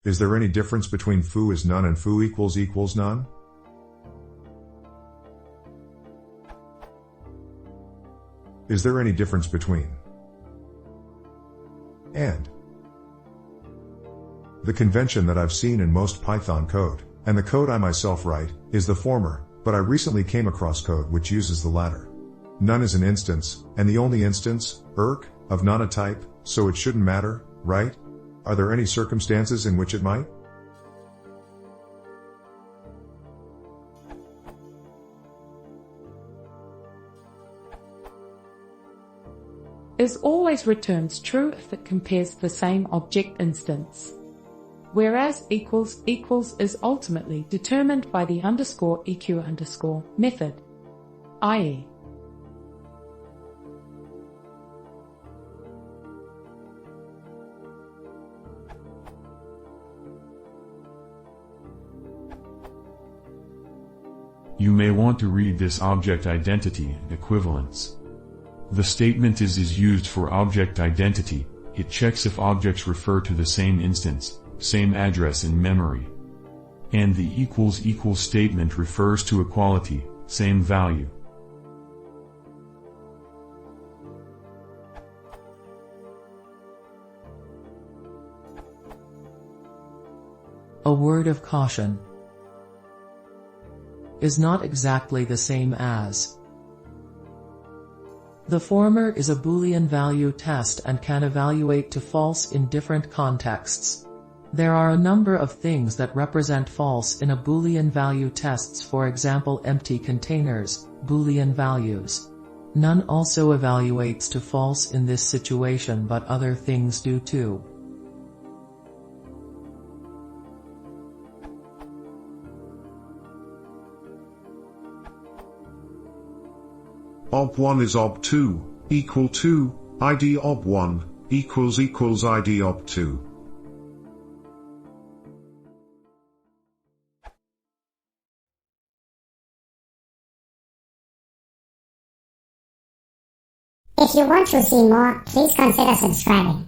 Is there any difference between foo is none and foo equals none? Is there any difference between and? The convention that I've seen in most Python code, and the code I myself write, is the former, but I recently came across code which uses the latter. None is an instance, and the only instance, of none a type, so it shouldn't matter, right? Are there any circumstances in which it might? Is always returns true if it compares the same object instance. Whereas equals is ultimately determined by the _eq_ method, i.e. You may want to read this object identity and equivalence. The statement is used for object identity. It checks if objects refer to the same instance, same address in memory. And the == statement refers to equality, same value. A word of caution. Is not exactly the same as. The former is a Boolean value test and can evaluate to false in different contexts. There are a number of things that represent false in a Boolean value tests, for example empty containers, Boolean values. None also evaluates to false in this situation, but other things do too. ob1 is ob2, equal to, id ob1, equals id ob2. If you want to see more, please consider subscribing.